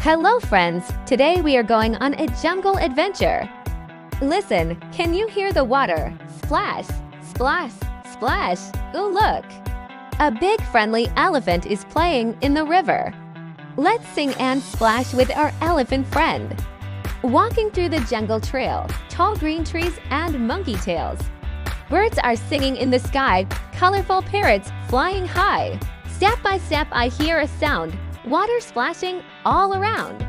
Hello friends, today we are going on a jungle adventure. Listen, can you hear the water? Splash, splash, splash. Oh look! A big friendly elephant is playing in the river. Let's sing and splash with our elephant friend. Walking through the jungle trail, tall green trees and monkey tails. Birds are singing in the sky, colorful parrots flying high. Step by step I hear a sound, water splashing all around.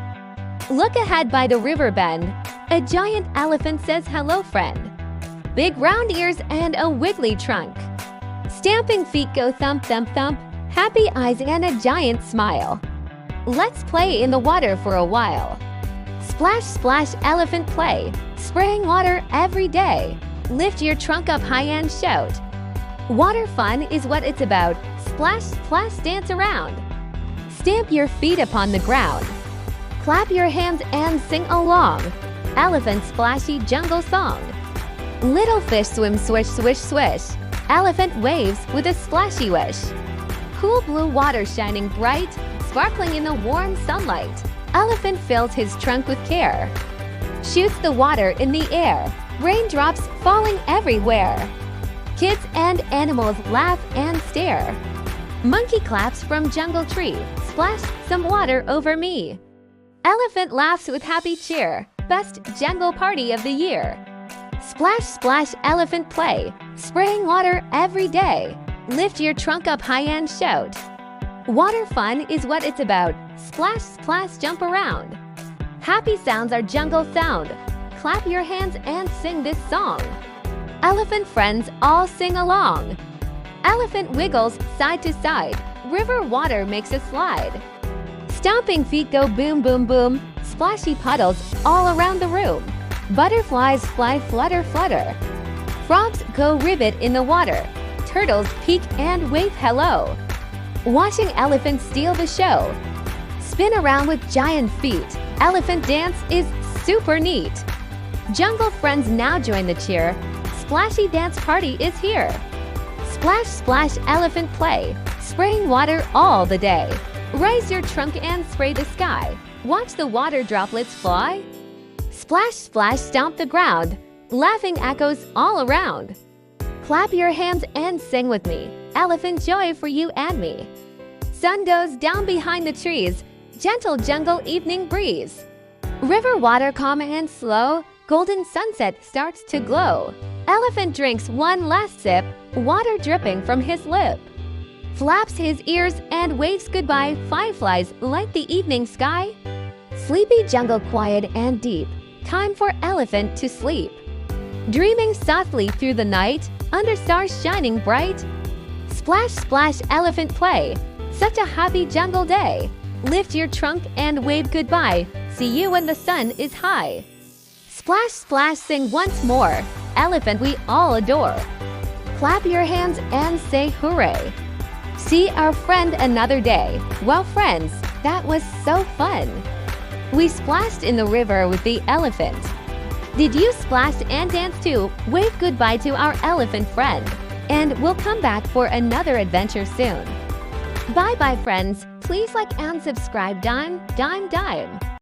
Look ahead by the river bend. A giant elephant says hello friend. Big round ears and a wiggly trunk. Stamping feet go thump thump thump, happy eyes and a giant smile. Let's play in the water for a while. Splash splash elephant play, spraying water every day. Lift your trunk up high and shout. Water fun is what it's about. Splash splash dance around. Stamp your feet upon the ground. Clap your hands and sing along. Elephant splashy jungle song. Little fish swim swish swish swish. Elephant waves with a splashy wish. Cool blue water shining bright, sparkling in the warm sunlight. Elephant fills his trunk with care. Shoots the water in the air. Raindrops falling everywhere. Kids and animals laugh and stare. Monkey claps from jungle tree. Splash some water over me. Elephant laughs with happy cheer. Best jungle party of the year. Splash splash elephant play, spraying water every day. Lift your trunk up high and shout. Water fun is what it's about. Splash splash jump around. Happy sounds are jungle sound. Clap your hands and sing this song. Elephant friends all sing along. Elephant wiggles side to side. River water makes a slide. Stomping feet go boom boom boom. Splashy puddles all around the room. Butterflies fly flutter flutter. Frogs go ribbit in the water. Turtles peek and wave hello. Watching elephants steal the show. Spin around with giant feet. Elephant dance is super neat. Jungle friends now join the cheer. Splashy dance party is here. Splash splash elephant play, spraying water all the day. Raise your trunk and spray the sky. Watch the water droplets fly. Splash splash stomp the ground, laughing echoes all around. Clap your hands and sing with me. Elephant joy for you and me. Sun goes down behind the trees. Gentle jungle evening breeze. River water calm and slow. Golden sunset starts to glow. Elephant drinks one last sip, water dripping from his lip. Flaps his ears and waves goodbye. Fireflies light the evening sky. Sleepy jungle quiet and deep. Time for elephant to sleep. Dreaming softly through the night, under stars shining bright. Splash splash elephant play, such a happy jungle day. Lift your trunk and wave goodbye. See you when the sun is high. Splash splash sing once more. Elephant we all adore. Clap your hands and say hooray. See our friend another day. Well friends, that was so fun. We splashed in the river with the elephant. Did you splash and dance too? Wave goodbye to our elephant friend. And we'll come back for another adventure soon. Bye bye friends. Please like and subscribe. Dime.